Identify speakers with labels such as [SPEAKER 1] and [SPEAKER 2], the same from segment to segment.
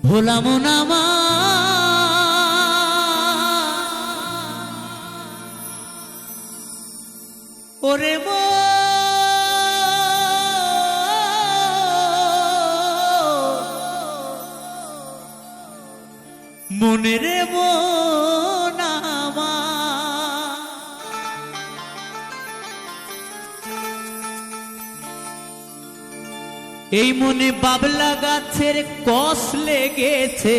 [SPEAKER 1] ভোলা মনামা ওরে মনে রে মনামা এই মনে বাবলা গাছের কষ লেগেছে,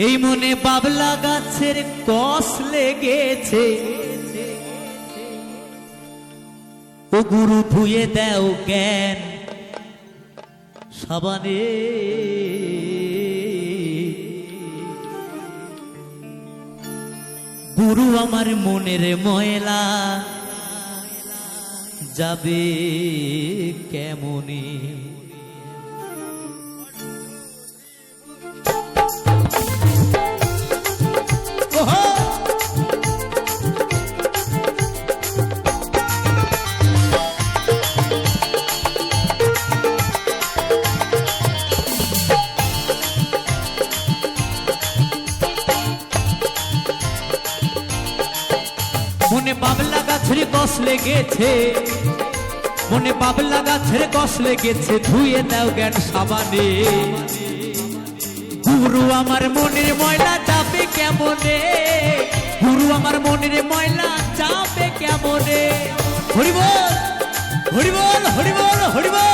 [SPEAKER 1] এই মনে বাবলা গাছের কষ লেগেছে। ও গুরু ধুয়ে দেও জ্ঞান সাবানে, গুরু আমার মনের ময়লা যাবে কেমনে। মনে বাবলা গাছের কষ লেগেছে, মনে বাবলা গাছের কষ লেগেছে, ধুয়ে দাও জ্ঞান সাবানে। গুরু আমার মনের ময়লা যাবে কেমনে, গুরু আমার মনের ময়লা যাবে কেমনে। হরি বল হরি বল হরি বল হরি বল।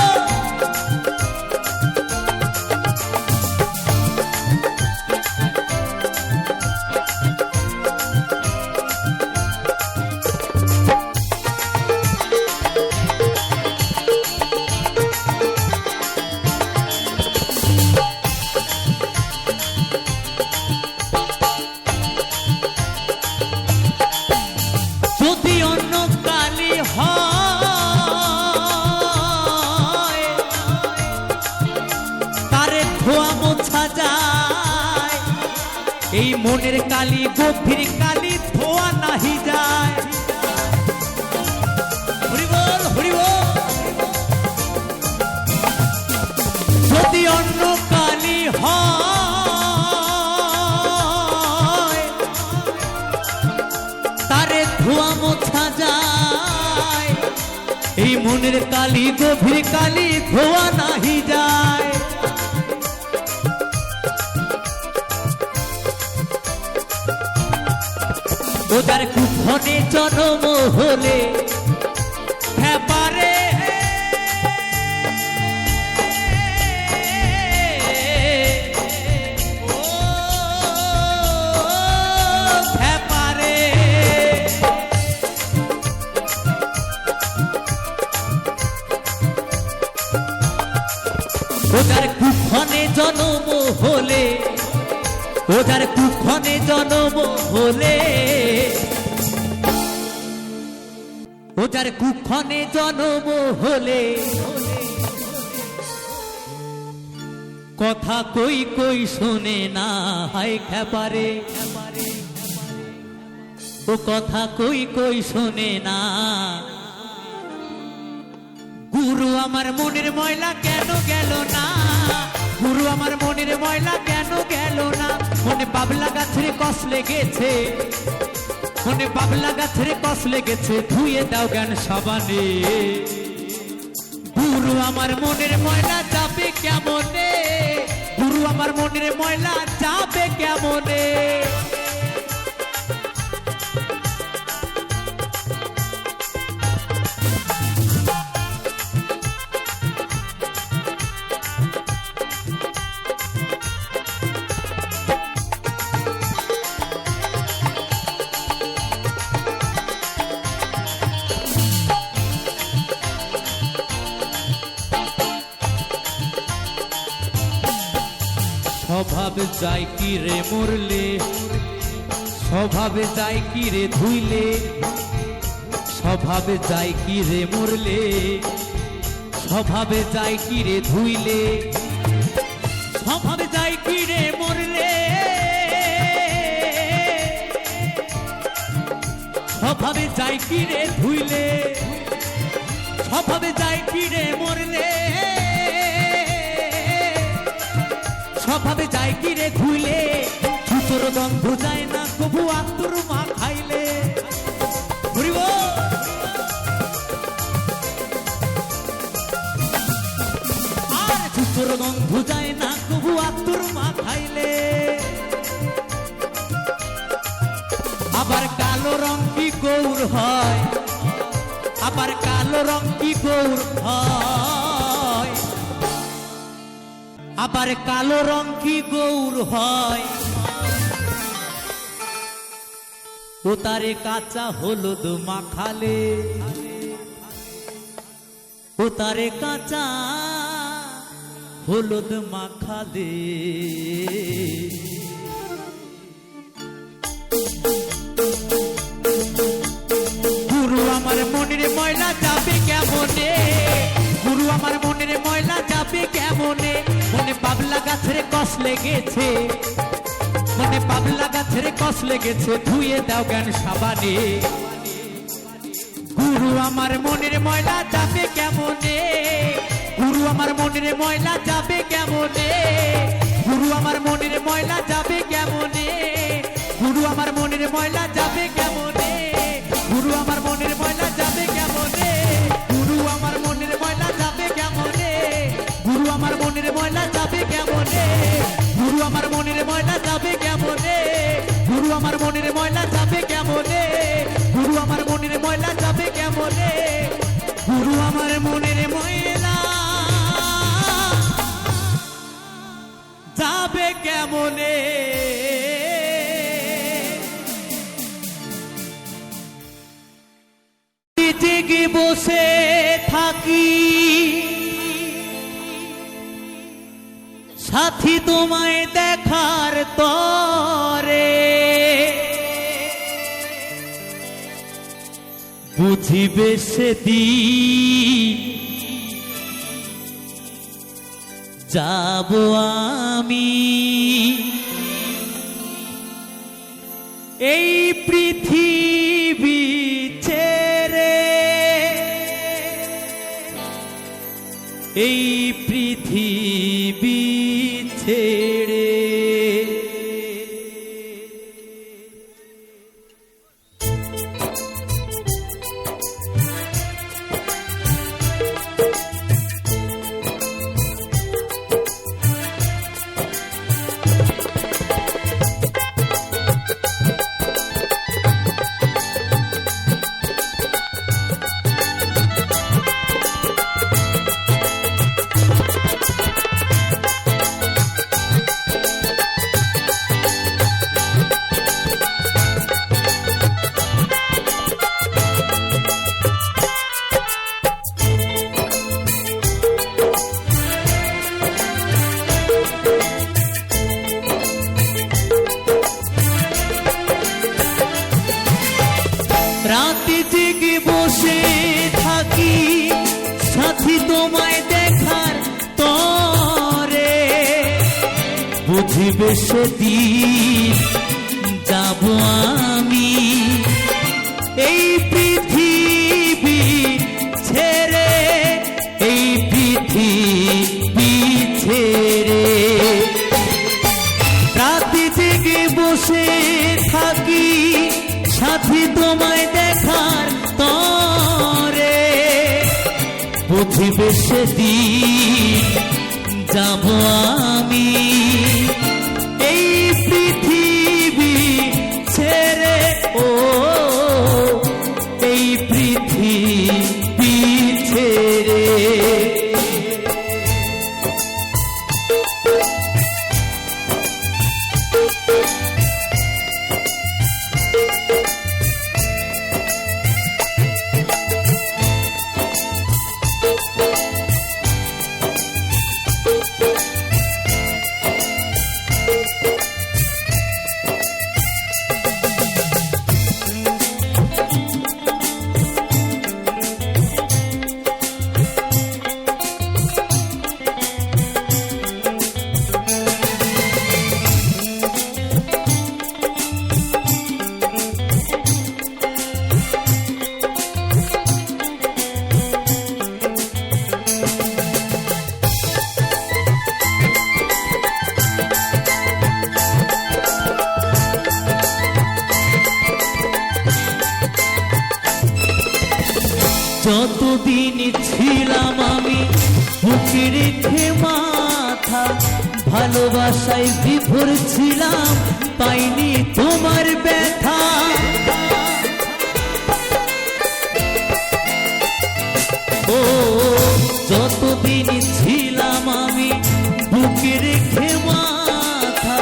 [SPEAKER 1] যদি অন্য কালি হয় তারে ধোয়া মোছা যায়, এই মনের কালি গভীর কালি ধোয়া নাহি যায়। হরি বল হরি বল। যদি অন্য কালি হয় তারে ধোয়া মোছা যায়, এই মনের কালি গভীর কালি ধোয়া নাহি যায়। ওদের কুক্ষণে জন্ম হলে হ্যাঁ পারে, ওদের কুক্ষণে জন্ম হলে, ওদের কুক্ষণে জন্ম হলে, ওদের কুক্ষণে জন্ম হলে কথা কই কই শোনে না হায় খেপারে। ও কথা কই কই শোনে না। গুরু আমার মনের ময়লা কেন গেল না, গুরু আমার মনের ময়লা কেন গেল না। মনে বাবলা গাছের কষ লেগেছে, মনে বাবলা গাছের কষ লেগেছে, ধুয়ে দাও জ্ঞান সাবানে। গুরু আমার মনের ময়লা যাবে কেমনে, গুরু আমার মনের ময়লা যাবে কেমনে। স্বভাবে যাই কি রে মরলে, স্বভাবে যাই কি রে ধুইলে, স্বভাবে যাই কি রে মরলে, স্বভাবে যাই কি রে ধুইলে, স্বভাবে যাই কি রে মরলে, স্বভাবে যাই কি রে ধুইলে, স্বভাবে যাই কি রে মরলে। গন্ধ যায় না কবু আতুর মা খাইলে ঘুরিব আর জুতোর গন্ধ যায় না কবু আতুর মা খাইলে আবার কালো রং কি গৌর হয় আবার কালো রং কি গৌর হয় আবার কালো রং কি গৌর হয় ও তারে কাঁচা হলুদ মাখালে ও তারে কাঁচা হলুদ মাখালে গুরু আমার মনের ময়লা যাবে কেমনে গুরু আমার মনের ময়লা যাবে কেমনে মনে পাবলা গাছের কষ লেগেছে মনে পাবলা গাছের কষ লেগেছে ধুয়ে দাও জ্ঞান সাবানে গুরু আমার মনের ময়লা যাবে কেমনে গুরু আমার মনের ময়লা যাবে কেমনে গুরু আমার মনের ময়লা যাবে কেমনে গুরু আমার মনের ময়লা যাবে কেমনে গুরু আমার মনের ময়লা যাবে কেমনে গুরু আমার মনের ময়লা যাবে কেমনে গুরু আমার মনের ময়লা যাবে কেমনে গুরু আমার মনের ময়লা যাবে কেমনে গুরু আমার মনের ময়লা যাবে কেমনে গুরু আমার মনের ময়লা যাবে কেমনে গুরু আমার মনের ময়লা যাবে কেমনে জেগে বসে থাকি সাথী তোমায় দেখার তরে বুঝিবে সেদিন যাব আমি এই পৃথিবী ছেড়ে এই পৃথিবী ছেড়ে রাতে জেগে বসে থাকি সাথী তোমায় দেখার তরে বুঝিবে সেদিন যাব আমি এই পৃথিবী ছেড়ে এই পৃথিবী ছেড়ে রাতে জেগে বসে থাকি সাথী তোমায় দেখার তরে বুঝিবে সেদিন যাব আমি এই পৃথিবী ছেড়ে ও এই পৃথিবী ছেড়ে যতদিন ছিলাম আমি বুকে রেখে মাথা, ভালোবাসায় বিভোর ছিলাম, পাইনি তোমার ব্যথা। ও যতদিন ছিলাম আমি বুকে রেখে মাথা,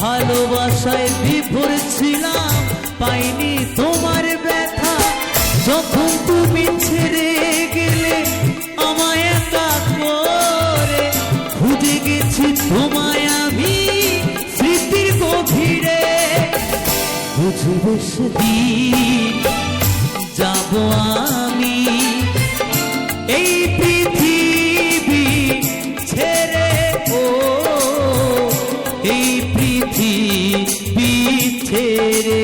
[SPEAKER 1] ভালোবাসায় বিভোর ছিলাম, পাইনি তোমার ব্যথা। যখন তুমি ছেড়ে গেলে আমায় একা করে, খুঁজে গেছি তোমায় আমি স্মৃতির গভীরে। বুঝবে সেদিন যাব আমি এই পৃথিবী ছেড়ে, ও এই পৃথিবী ছেড়ে।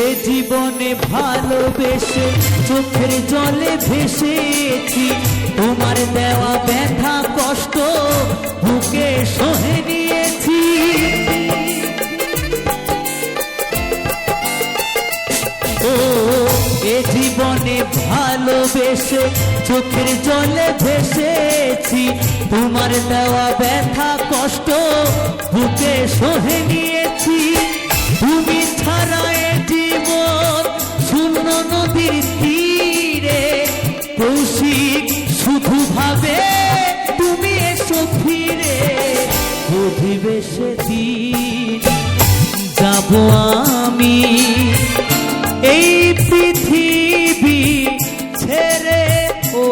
[SPEAKER 1] এ জীবনে ভালোবেসে চোখের জলে ভেসেছি, তোমার দেওয়া ব্যথা কষ্ট বুকে সহে নিয়েছি। ও এ জীবনে ভালোবেসে চোখের জলে ভেসেছি, তোমার দেওয়া ব্যথা কষ্ট বুকে সহে নিয়েছি। তুমি ছাড়া এ জীবন শূন্য নদীর তীরে, কৌশিক শুধু ভাবে তুমি এসো ফিরে। বুঝিবে সেদিন যাব আমি এই পৃথিবী ছেড়ে, ও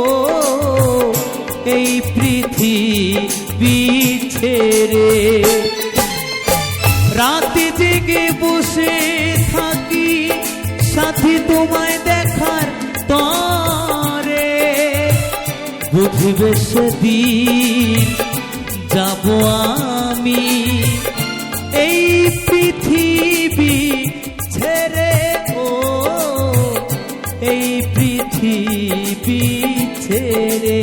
[SPEAKER 1] এই পৃথিবী ছেড়ে। রাতে জেগে বসে থাকি সাথী তোমায় দেখার তরে, বুঝবে সেদিন যাব আমি এই পৃথিবী ছেড়ে, ও এই পৃথিবী ছেড়ে।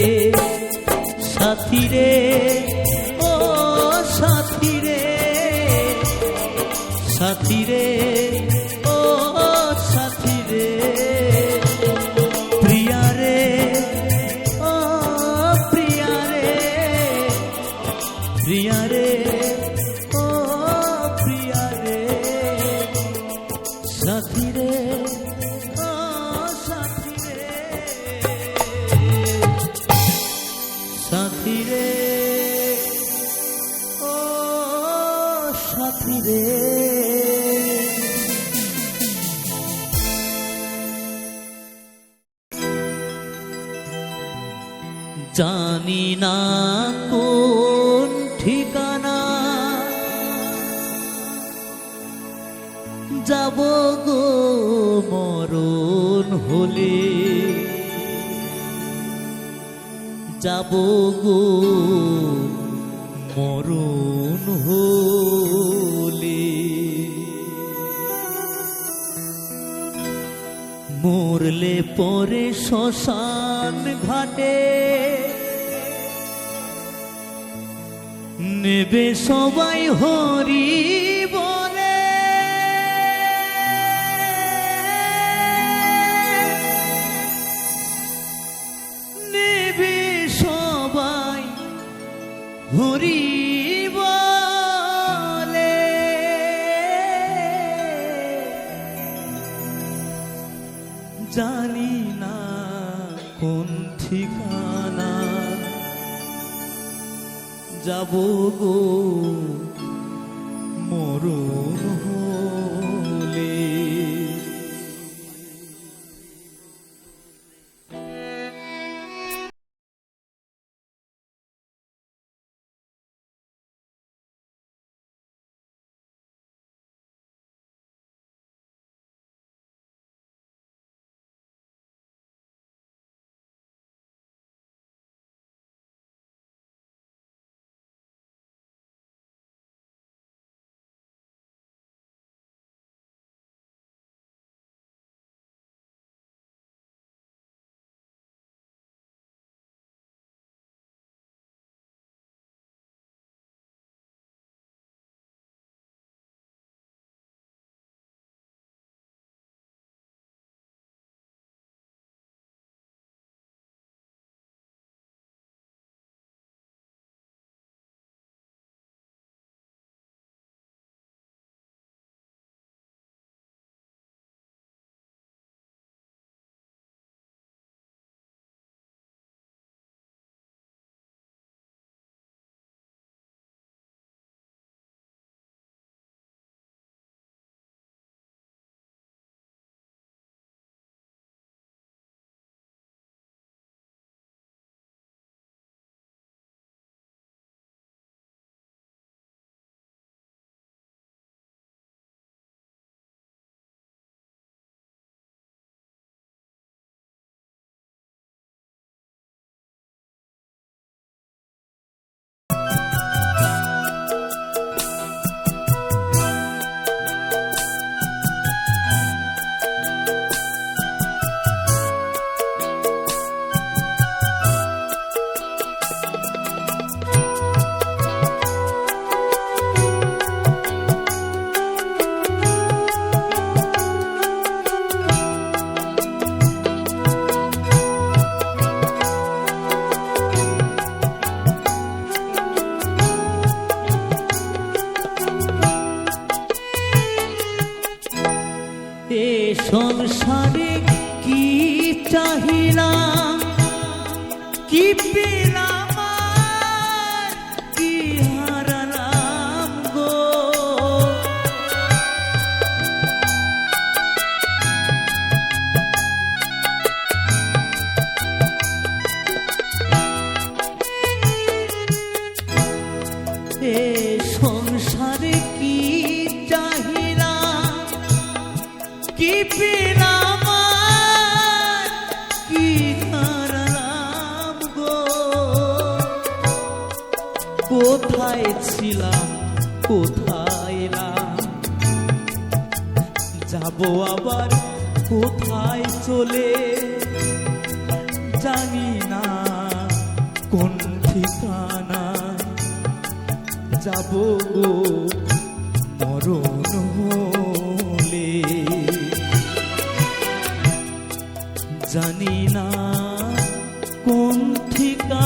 [SPEAKER 1] সাথী রে, ও সাথী রে, সাথী রে, ও সাথী রে, প্রিয়া রে, ও প্রিয়া রে, প্রিয়া রে, ও প্রিয়া রে, সাথী রে, ও সাথী রে, সাথী রে, ও সাথী রে। জানি না কোন ঠিকানা যাব গো মরণ হলে, যাব গো মরণ হলে। মরলে পরে শ্মশান ঘাটে নেবে সবাই হরি বলে। নেবে সবাই হরি বলে। জানি না কোন ঠিকানা যাব গো মরণ হলে। পেলাম আর কি হারালাম গো। এ সংসারে কি চাহিলাম কি পেলাম আর কি হারালাম গো। কোথায় ছিলাম কোথায় এলাম, যাবো আবার কোথায় চলে, জানি না কোন ঠিকানা যাবো গো মরণ হলে। জানি না কোন ঠিকানা।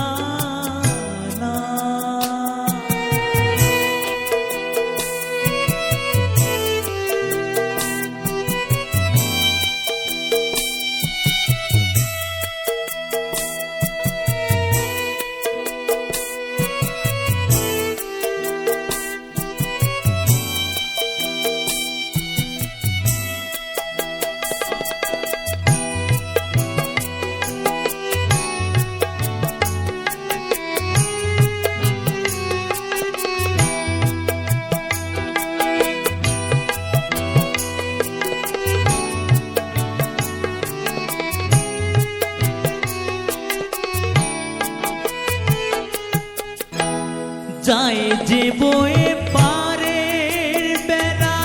[SPEAKER 1] যায় যে বয়ে পারের বেলা,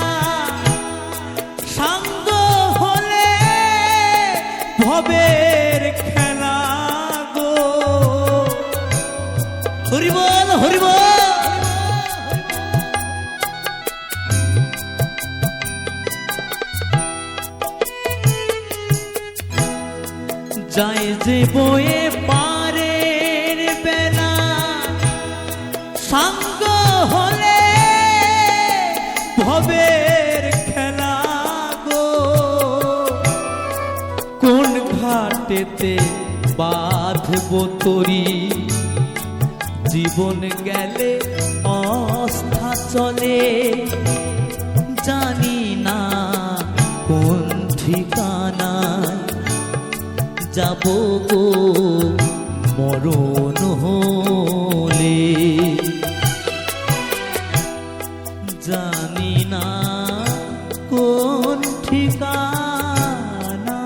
[SPEAKER 1] সাঙ্গ হলে ভবের খেলা গো। হরি বল হরি বল। যায় যে বয়ে পারের বেলা, সাঙ্গ হলে ভবের খেলা গো। কোন ঘাটেতে বাঁধবো তরি, জীবন গেলে অস্থা চলে, জানি না কোন ঠিকানায় যাবো গো মরণ হলে। জানি না কোন ঠিকানা।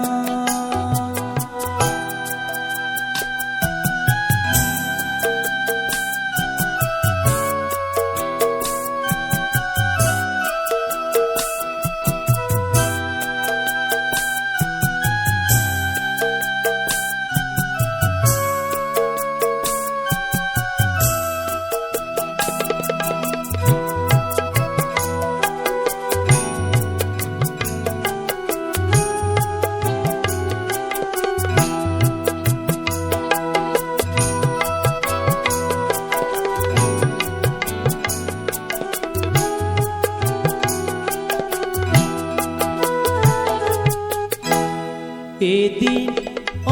[SPEAKER 1] এদিন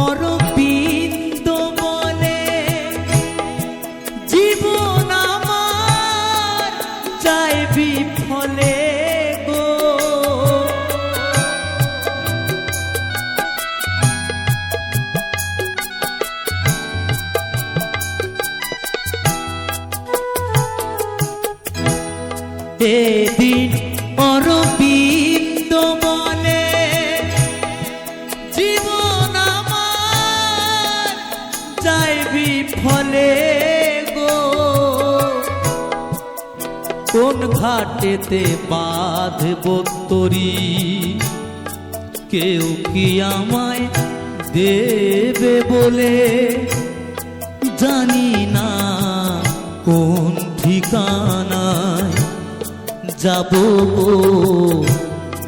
[SPEAKER 1] অরবিন্দ বলে জীবন আমার যায় বিফলে গো। এদিন অরবিন্দ বলে জীবন আমার যায় বিফলে গো। কোন ঘাটেতে বাঁধবো তরি, কেউ কি আমায় দেবে বলে, জানি না কোন ঠিকানায় যাবো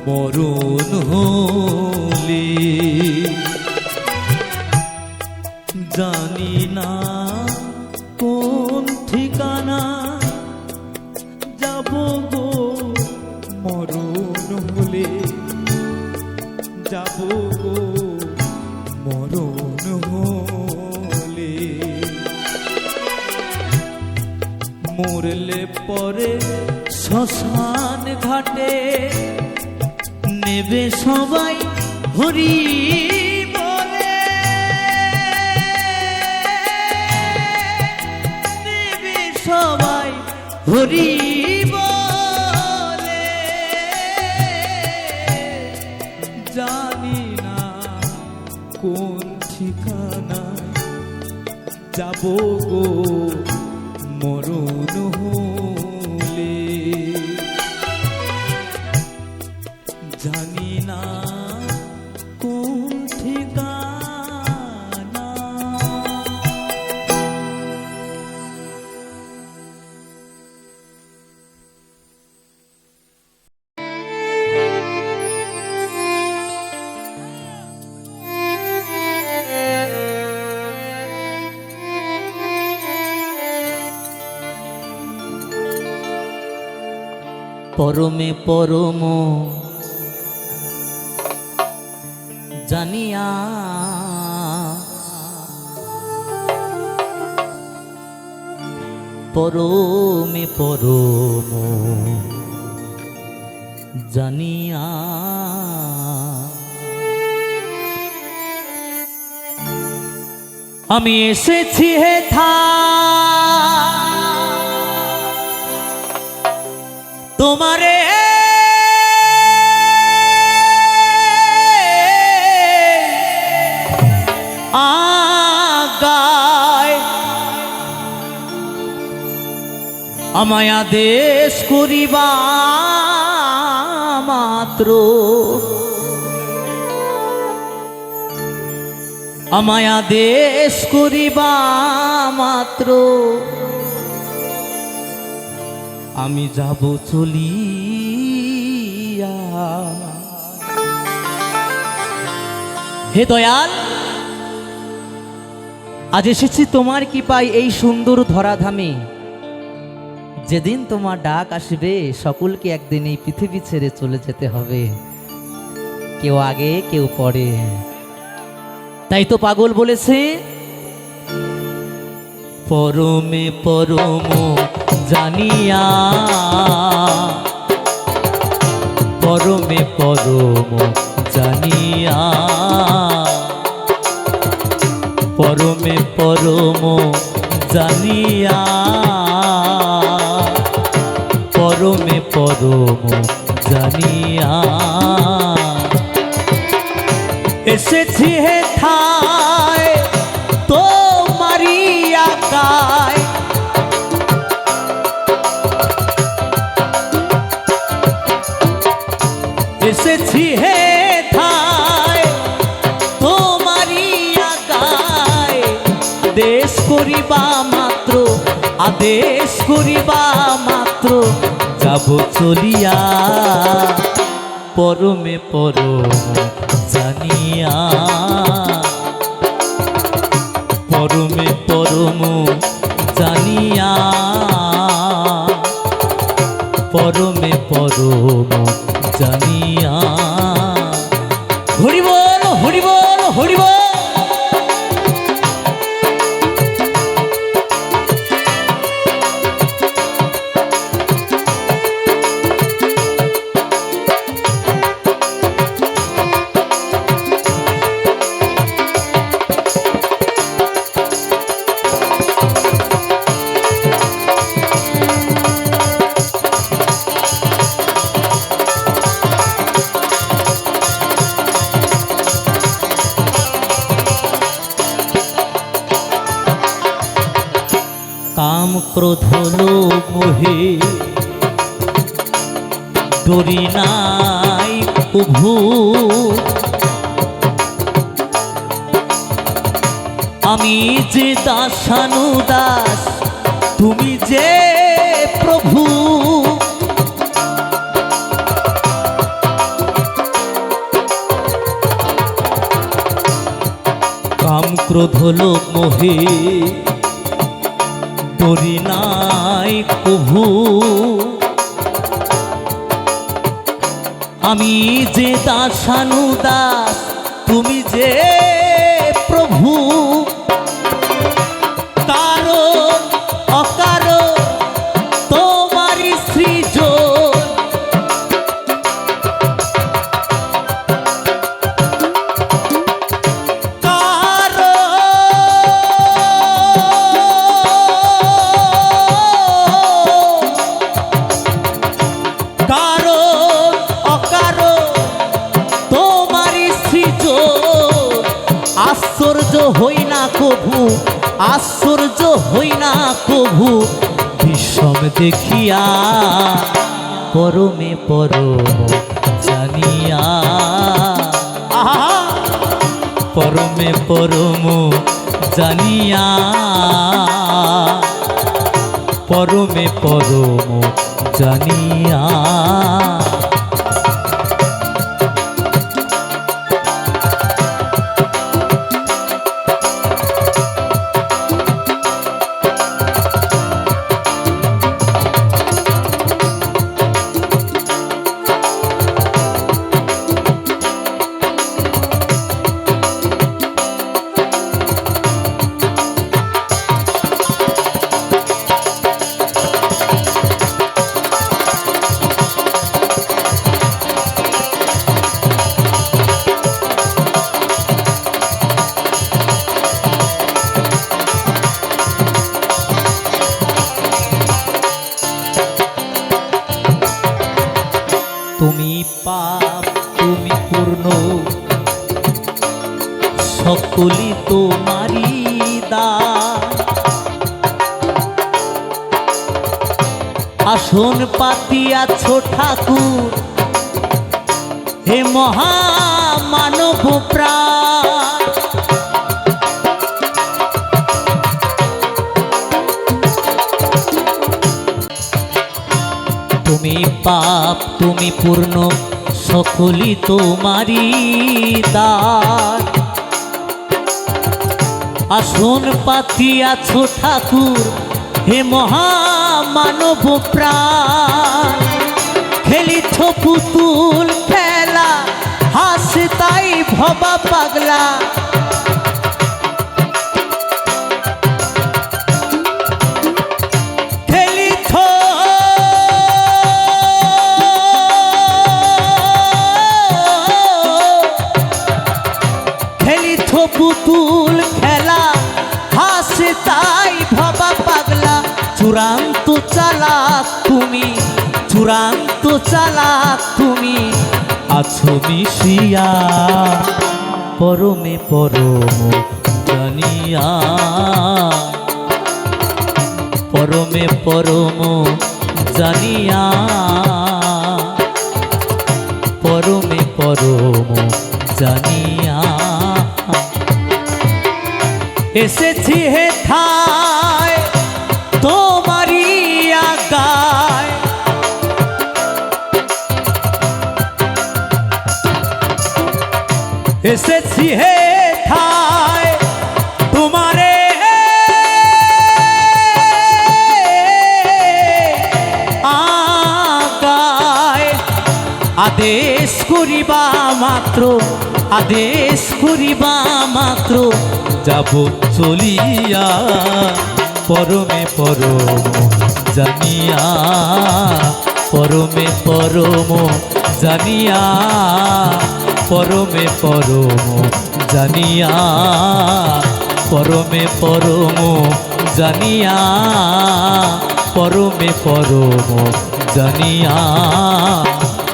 [SPEAKER 1] মরণ হলে। জানি না কোন ঠিকানা যাবো গো মরণ হলে। যাবো গো মরণ হলে। মরলে পরে শ্মশান ঘাটে নেবে সবাই হরি বলে, নেবে সবাই হরি বলে। জানি না কোন ঠিকানায় যাব গো মরণ হলে, জানি না কোন ঠিকানা। পরমে পরম জানিয়া পরমে পরম জানিয়া আমি এসেছি হেথা তোমারে আগায় আমায় আদেশ করিবা মাত্র, আমায় আদেশ করিবা মাত্র আমি যাব চলিয়া। হে দয়াল, আজ এসেছি তোমার কৃপায় এই সুন্দর ধরাধামে। যেদিন তোমার ডাক আসবে সকলকে একদিন এই পৃথিবী ছেড়ে চলে যেতে হবে, কেউ আগে কেউ পরে। তাই তো পাগল বলেছে পরমে পরম জানিয়া, পরমে পরম জানিয়া, পরমে পরম জানিয়া, পরমে পরম জানিয়া এসেছি হেথায় তোমারি আকায়, এসেছি হেথায় তোমারি আকায়, দেশ করিবা মাত্র, আদেশ করিবা মাত্র যাব চলিয়া। পরমে পরম জানিয়া, পরমে পরম জানিয়া, পরমে পরম জানিয়া। হরি বল হরি বল হরি বল। কাম ক্রোধ লোভ মোহে ডরি নাই প্রভু, আমি যে দাসানুদাস তুমি যে প্রভু। কাম ক্রোধ লোভ মোহে ডরি নাই প্রভু, আমি যে দাসানুদাস তুমি যে প্রভু। কারণ অকারণ
[SPEAKER 2] হই না কভু বিষম দেখিয়া, পরমে পরম জানিয়া, পরমে পরম জানিয়া, পরমে পরম জানিয়া। তুমি পাপ তুমি পূর্ণ, সকলি তোমারি দান। আসন পাতিয়াছ ঠাকুর হে মহামানব প্রাণ। তুমি পাপ তুমি পূর্ণ, সকলি তোমারি দান। আসন পাতিয়াছ ঠাকুর হে মহামানব প্রাণ। খেলিছ পুতুল খেলা, হাসে তাই ভবা পাগলা। পুতুল খেলা, হাসে তাই ভবা পাগলা। চূড়ান্ত চালাক তুমি, চূড়ান্ত চালাক তুমি, আছো মিশিয়া পরমে পরম জানিয়া, পরমে পরম জানিয়া, পরমে পরম জানিয়া। এসেছি হে ঠায় তোমারি আগায়, এসেছি হে ঠায় তোমারে আগায়। আদেশ করিবা মাত্র, আদেশ করিবা মাত্র, যাব চলিয়া পরমে পরম জানিয়া, পরমে পরম জানিয়া, পরমে পরম জানিয়া, পরমে পরম জানিয়া, পরমে পরম জানিয়া,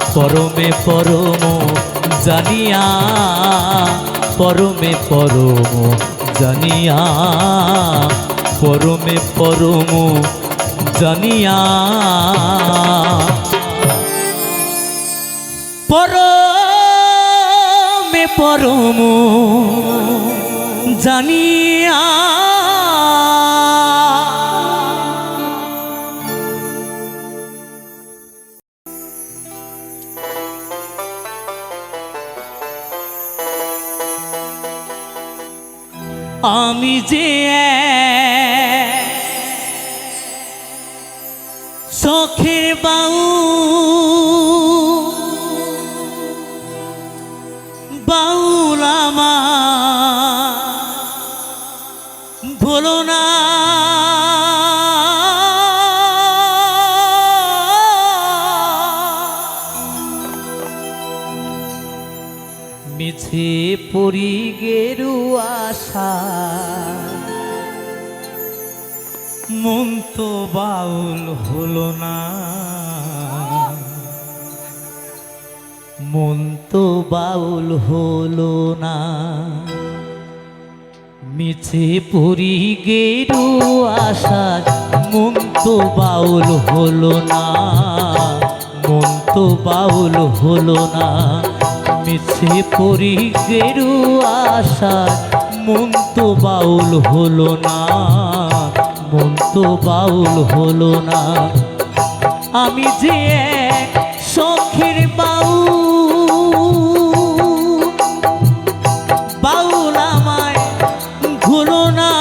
[SPEAKER 2] পরমে পরম জানিয়া, পরমে পরম জানিয়া, পরমে পরম জানিয়া, পরমে পরম জানিয়া। আমি যে শখের বাউল আমার ভুলো না, মিছে পরি গেরুয়া আশা, মন তো বাউল হলো না, মন তো বাউল হলো না। মিছে পরি গেরু আশার মন তো বাউল হলো না, মন তো বাউল হলো না। মিছে পরি গেরু আশার মন তো বাউল হলো না, মন তো বাউল হলো না। আমি যে এক শখের বাউল আমায় ভুলো না।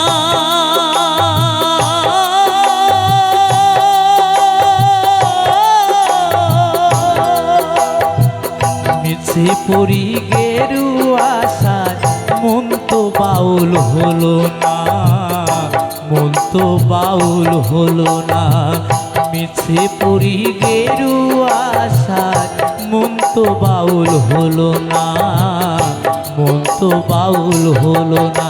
[SPEAKER 2] মিছে পরি গেরু আশার মন তো বাউল হলো না, মন তো বাউল হলো না। মিছে পরি গেরু আশার মন তো বাউল হলো না, মন তো বাউল হলো না।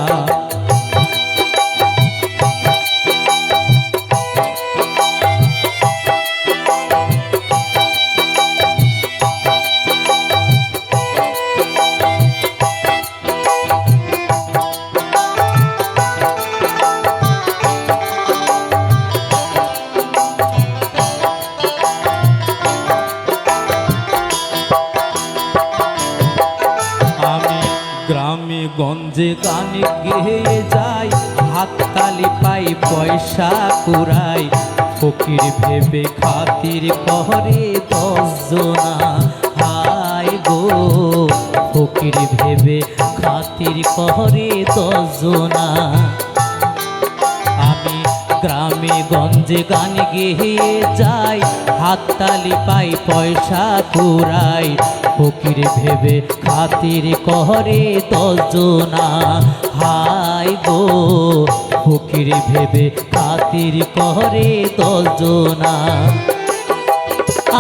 [SPEAKER 2] গ্রামে গঞ্জে গানে গেয়ে যাই, হাততালি পাই পয়সা কুড়াই। ফকির ভেবে খাতির করে 10 জনা, হায় গো ফকির ভেবে খাতির করে 10 জনা। আমি গ্রামে গঞ্জে গান গেয়ে যাই, হাততালি পাই পয়সা কুড়াই। ফকির ভেবে খাতির করে 10 জনা, হায় গো ফকির ভেবে খাতির করে 10 জনা।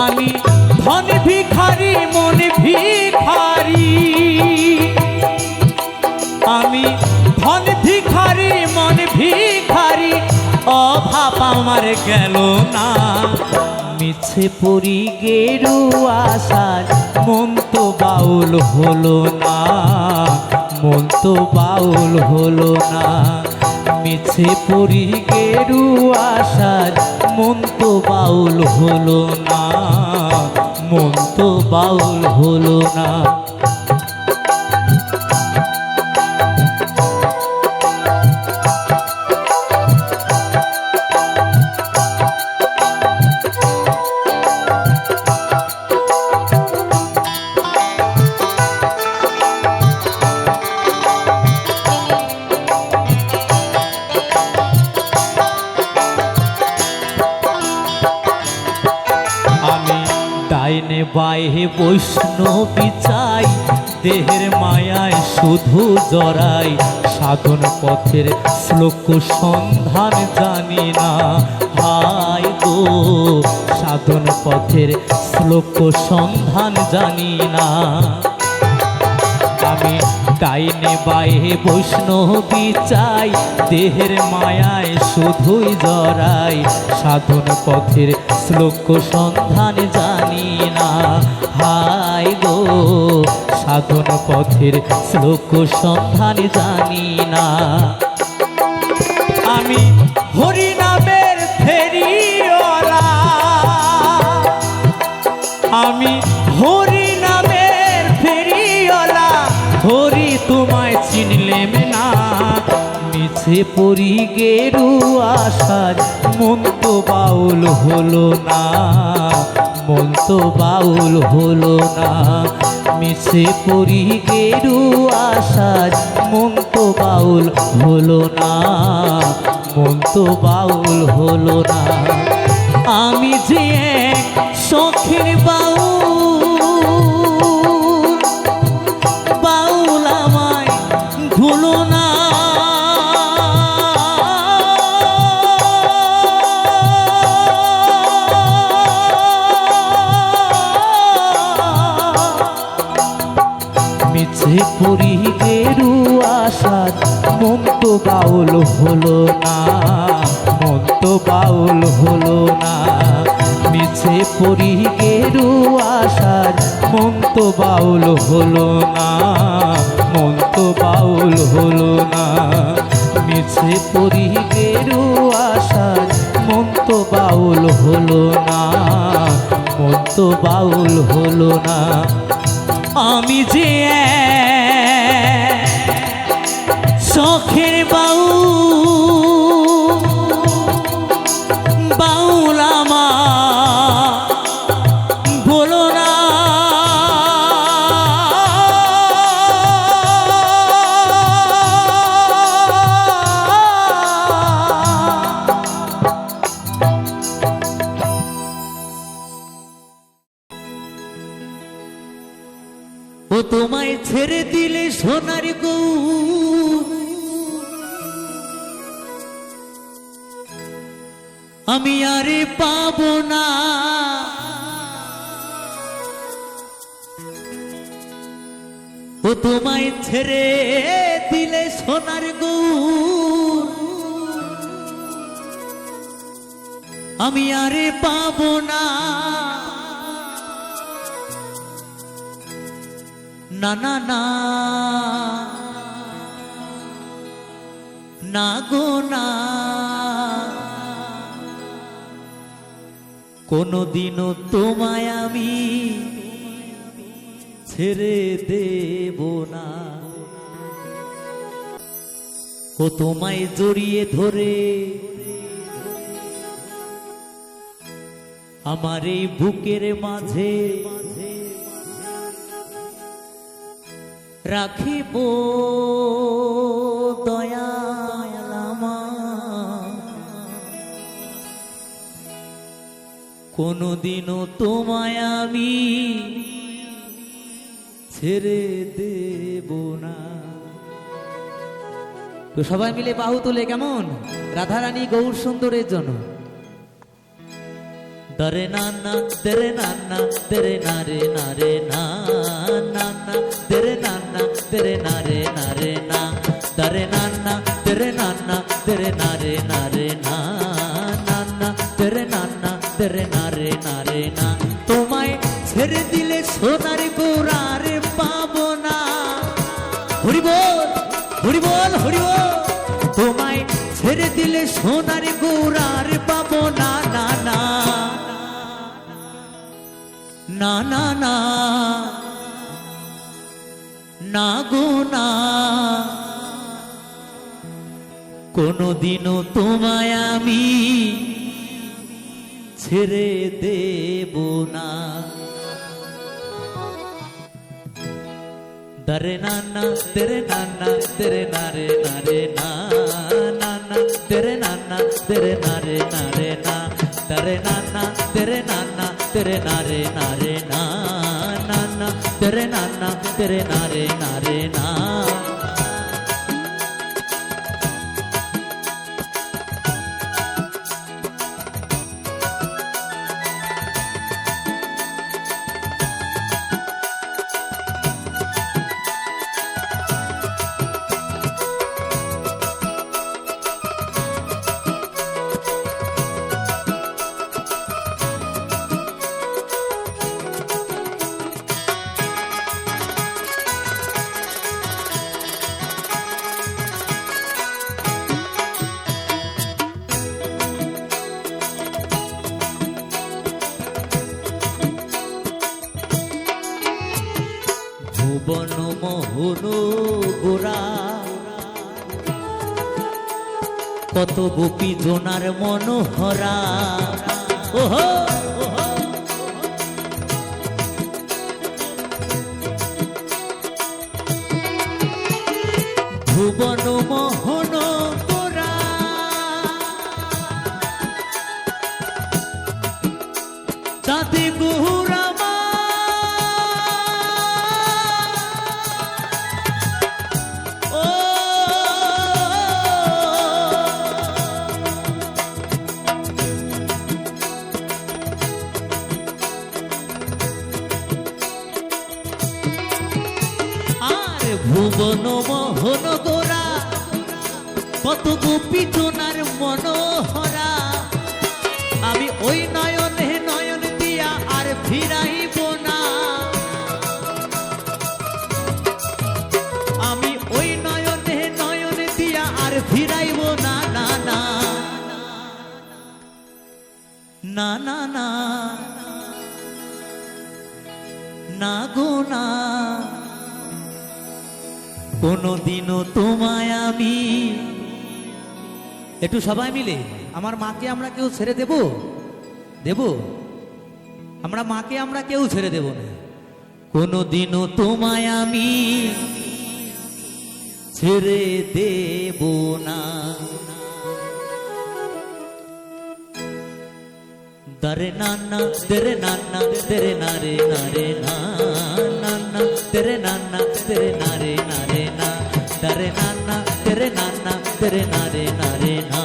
[SPEAKER 2] আমি ধন ভিখারি মন ভিখারি, আমি ধন ভিখারি মন ভিখারি, অভাব আমার গেল না। মিছে পরি গেরু আশার মন তো বাউল হলো না, মন তো বাউল হলো না। মিছে পরি গেরু আশার মন তো বাউল হলো না, মন তো বাউল হলো না। ডাইনে বাইহে বৈষ্ণবী চাই, দেহের মায়ায় শুধু জড়াই। সাধন পথের শ্লোক সন্ধান জানি না, হায় গো সাধন পথের শ্লোক সন্ধান জানি না। আমি ডাইনে বাইহে বৈষ্ণবী চাই, দেহের মায়ায় শুধুই জড়াই। সাধন পথের শ্লোক সন্ধান জানি না, হায় গো সাধন পথের শ্লোক সন্ধান জানি না। আমি হরি নামের ফেরিওয়ালা, আমি হরি নামের ফেরিওয়ালা, হরি তোমায় চিনলেম না। মিছে পরি গেরু আশার মন তো বাউল হলো না, মন তো বাউল হলো না। মিছে পরি গেরু আশার মন তো বাউল হলো না, মন তো বাউল হলো না। আমি যে এক শখের বাউল আমায় ভুলো না। মিছে পরি গেরু আশার মন তো বাউল হলো না, মন তো বাউল হলো না। মিছে পরি গেরু আশার মন তো বাউল হলো না, মন তো বাউল হলো না। সে পরি গেরু আশায় মন তো বাউল হলো না, মন তো বাউল হলো না। আমি যে শখের বাউল আমার বলো না।
[SPEAKER 1] ও তোমায় ছেড়ে দিলে সোনার গৌর, আমি আরে পাবো না। ও তোমায় ছেড়ে দিলে সোনার গৌর, আমি আরে পাবো না। না না না না গো না, কোনদিনও তোমায় আমি ছেড়ে দেব না। ও তোমায় জড়িয়ে ধরে আমার এই বুকের মাঝে রাখিব দয়াল আমার, কোনদিনও তোমায় আমি ছেড়ে দেব না। তো সবাই মিলে বাহু তুলে কেমন রাধারানী গৌর সুন্দরের জন্য। দরে নানা তেরে নানা তেরে নারে নারে না না না, তেরে নানা তেরে নারে নারে না, দরে নানা তেরে নানা তেরে নারে নারে না না না, তেরে নানা তেরে নারে নারে না। তোমায় ছেড়ে দিলে সোনার গৌরার পাবো না। হরি বল হরি বল হরি বল। তোমায় ছেড়ে দিলে সোনার গৌরার পাবো না। না না না না না না গো না, কোনদিনও তোমায় আমি ছেড়ে দেব না। দরে নানা তেরে নানা তেরে নারে নারে না না না, তেরে নানা তেরে নারে নারে না, তেরে নানা তেরে নানা তেরে নারে নারে না না না, তেরে নানা তেরে নারে নারে না। ভুবন মোহন গোরা, কত গোপী জোনার মনোহরা। ওহো ভুবন মোহন গোরা, চাঁদে গৌরা ভুবন মোহন গোরা, কত গোপী জোনার মনোহরা। আমি ওই নয়নে নয়ন দিয়া আর ফিরাইব না, আমি ওই নয়নে নয়ন দিয়া আর ফিরাইব
[SPEAKER 2] না না না না গো না, কোনদিনও তোমায় আমি। একটু সবাই মিলে আমার মাকে আমরা কেউ ছেড়ে দেব? দেব? আমরা মাকে আমরা কেউ ছেড়ে দেব না। কোনদিনও তোমায় আমি ছেড়ে দেব না। দরে নানা তেরে নানা তেরে নারে নারে না নানা তেরে নানা তেরে নারে নারে না দরে নানা তেরে নানা তেরে নারে নারে না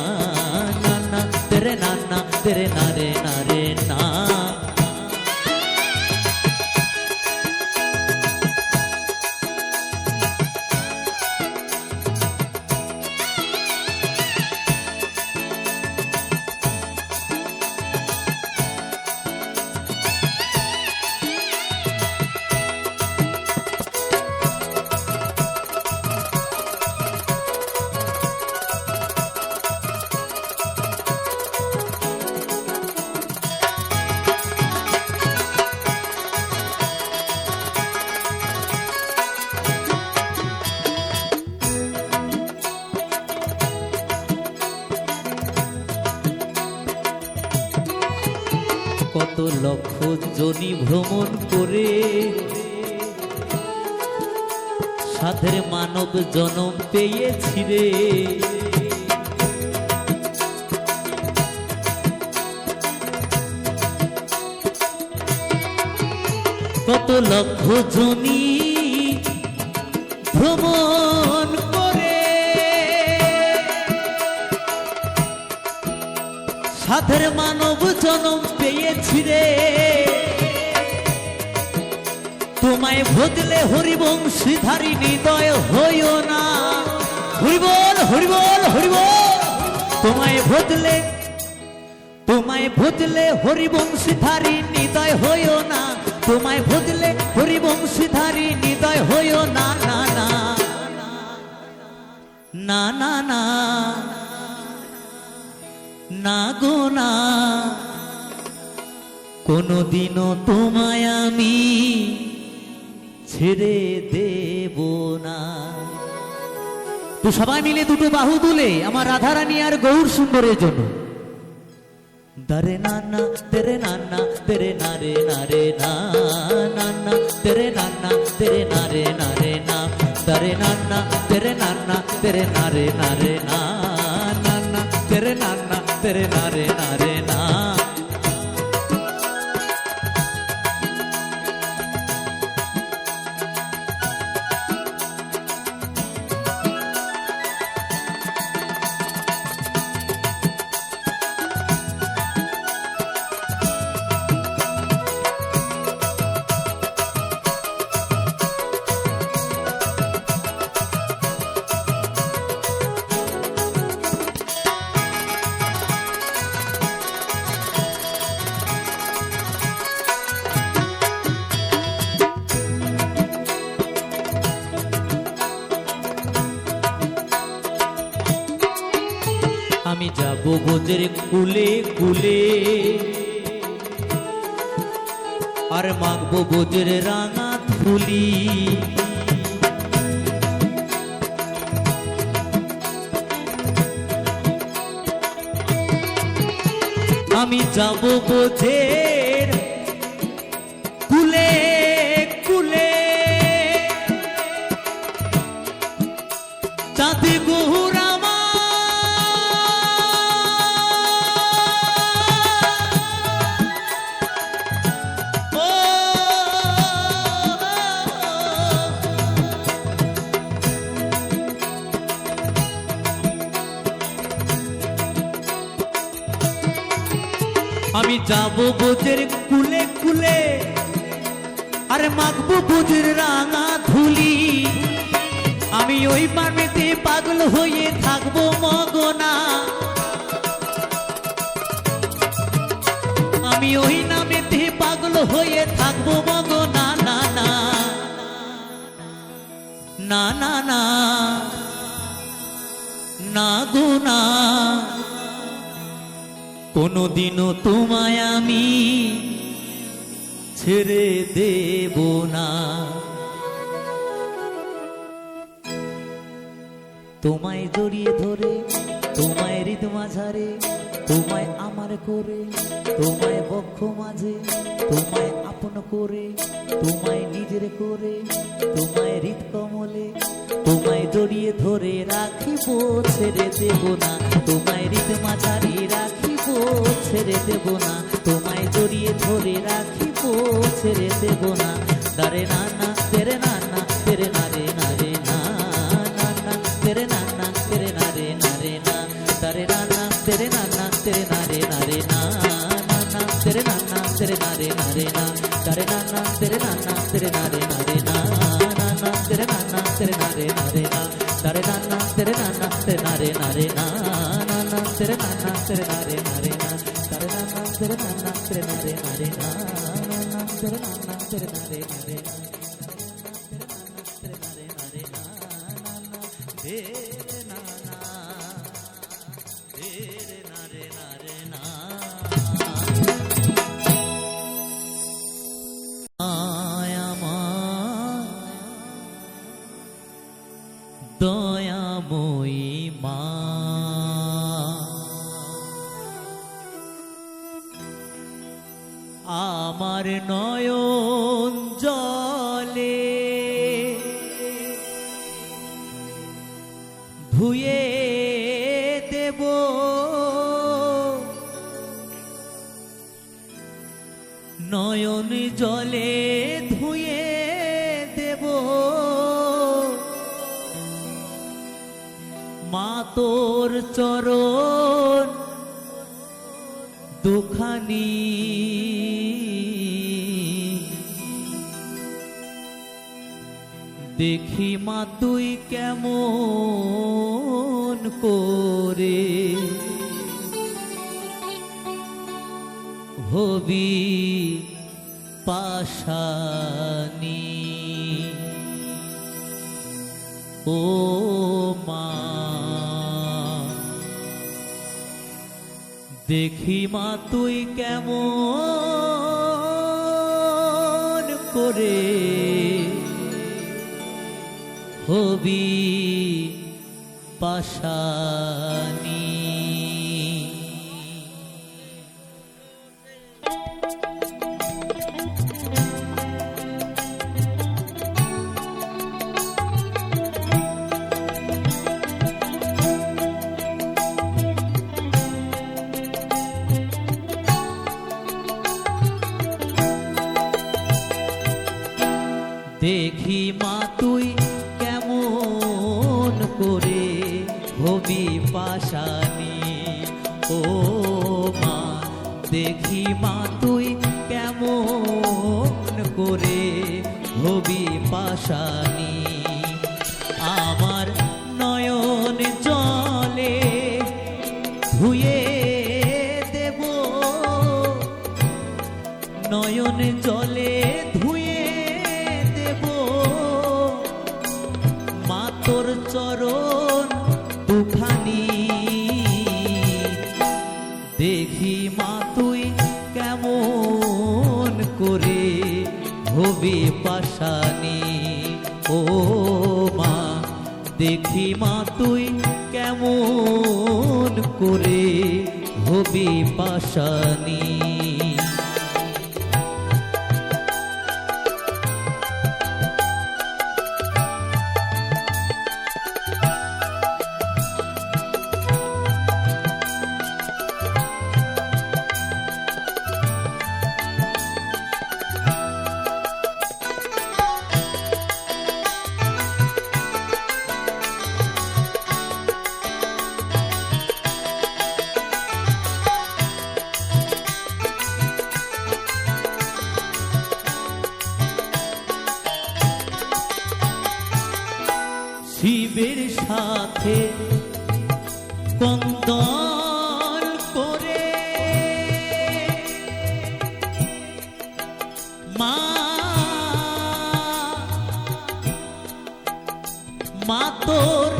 [SPEAKER 2] নানা তেরে নানা তেরে নারে নারে না। কত লক্ষ জনি ভ্রমণ করে সাধের মানব জনম পেয়েছি রে। কত লক্ষ জনি ভ্রমণ করে সাধের মানব জনম পেয়েছি রে। তোমায় ভজলে হরিবংশীধারী হৃদয় হইও না। হরিবল হরিবল হরিবল। তোমায় ভজলে হরিবংশীধারী হৃদয় হইও না। তোমায় ভজলে হরিবংশীধারী হৃদয় হইও না না না না না না না গো না, কোনদিনও তোমায় আমি ছেড়ে দেব না। তো সবাই মিলে দুটো বাহু তুলে আমার রাধারানী আর গৌর সুন্দরের জন্য। দরে নানা তেরে নানা তেরে নারে নারে না নানা তেরে নানা তেরে নারে নারে না দরে নানা তেরে নানা তেরে নারে নারে না নানা তেরে নানা তেরে নারে নারে না। আমি যাব বোঝের কুলে কুলে আর মাখবো বোঝের রাঙা ধুলি। আমি যাব বোঝের কুলে কুলে চাঁদি গুহুরা আমি যাব বোঝের কুলে কুলে আর মাখবো বোঝের রাঙা ধুলি। আমি ওই পানেতে পাগল হয়ে থাকবো মগনা। আমি ওই নামেতে পাগল হয়ে থাকবো মগনা না না না না না না গো না, কোনোদিনও তোমায় আমি ছেড়ে দেব না। তোমায় জড়িয়ে ধরে, তোমায় হৃদ মাঝারে, তোমায় আমার করে, তোমায় বক্ষ মাঝে, তোমায় আপন করে, তোমায় নিজের করে, তোমায় হৃদ কমলে, তোমায় জড়িয়ে ধরে রাখিব, ছেড়ে দেব না। তোমায় হৃদ মাঝারে রাখিব, ছেড়ে দেব না। তোমায় জড়িয়ে ধরে রাখিব, ছেড়ে দেব না। দারে না না তেরে না না তেরে না রে না রে না না না তেরে না না তেরে না রে না রে না দারে না না তেরে না না তেরে না রে না রে না না না তেরে না না তেরে না রে না রে না দারে না না তেরে না না তেরে না রে না রে না না না তেরে না না তেরে না রে না রে না দারে না না তেরে না না তেরে না রে না রে না না না তেরে না না তেরে না রে না রে না দারে না না তেরে না না তেরে না রে না রে না না না তেরে না না তেরে না রে না রে না দয়াময়ী মা, আমার নয়ন জলে ধুয়ে দেব নয়ন জলে ধুয়ে দেব মা তোর চরণ দুখানি দেখি মা তুই কেমন করে হবি পাশানি ও মা। দেখি মা তুই কেমন করে হবি পাশানি। দেখি মা তুই কেমন করে হবি পাশানি ও মা। দেখি মা তুই কেমন করে হবি পাশানি। আমার নয়ন জলে ধুয়ে দেব নয়ন জলে ধুয়ে দেব মা তোর চরণ দুখানি। দেখি মা তুই কেমন করে হবি পাশানি ও মা। দেখি মা তুই কেমন করে হবি পাশানি। শিবের সাথে কন্দল করে মা মা তোর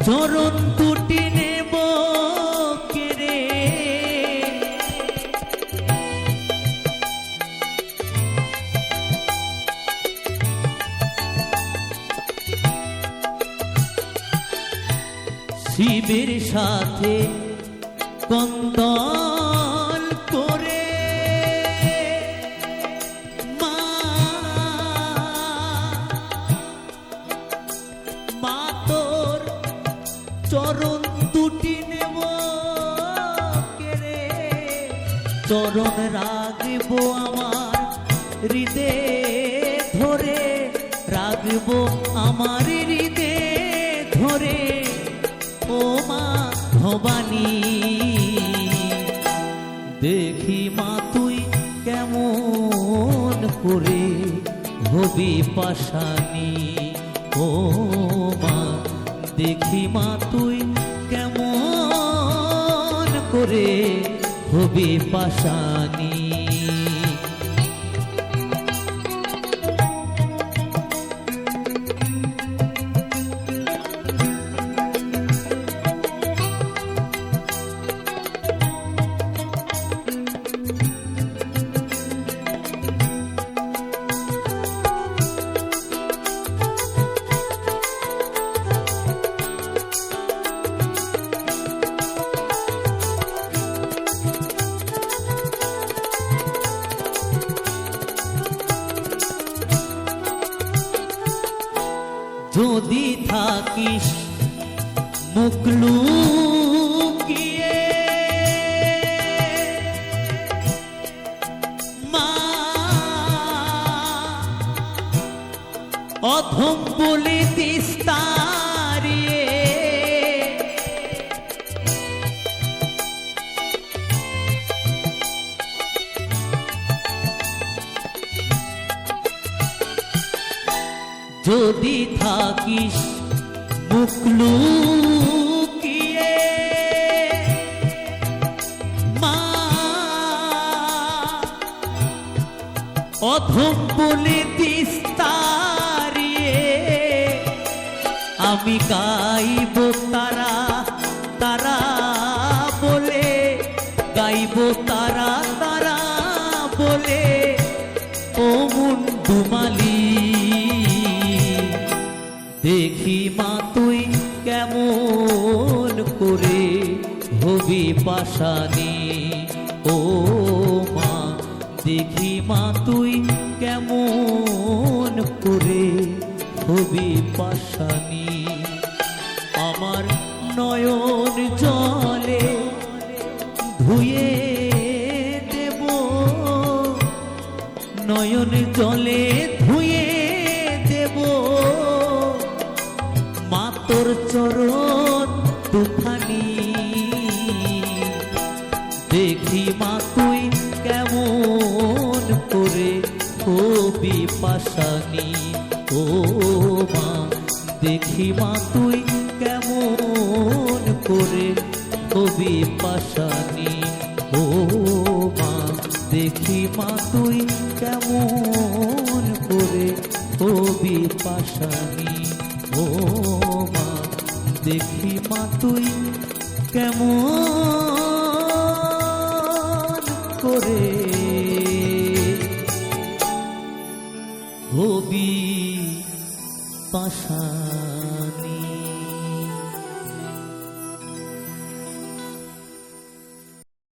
[SPEAKER 2] চরণ দুটি নেব কেড়ে শিবের সাথে কন্দল করে মা মা তোর চরণ দুটি নেব কেড়ে, চরণ রাখবো আমার হৃদে ধরে, রাখবো আমার হৃদে ধরে। ও মা ভবানী, দেখি মা তুই কেমন করে হবি পাশানি। ও মা দেখি মা তুই কেমন করে হবি পাশানি। যদি থাকিস মুখ লুকিয়ে মা, অধম বলে তিস্তারিয়ে যদি থাকিস মুখ লুকিয়ে মা, অধম বলে তিস্তারিয়ে আমি গাইব তারা তারা বলে, গাইব তারা তারা বলে। ও মুন্ডুমালি, দেখি মা তুই কেমন করে হবি পাশানি। ও মা দেখি মা তুই কেমন করে হবি পাশানি। আমার নয়ন জলে ধুয়ে দেব, নয়ন জলে ধুয়ে দেব মা তোর চরণ দুখানি। দেখি মা তুই কেমন করে হবি পাশানি। ও মা দেখি মা তুই কেমন করে হবি পাশানি। ও মা দেখি মা তুই কেমন করে হবি পাশানি। ও মা দেখি মা তুই কেমন করে হবি পাশানি।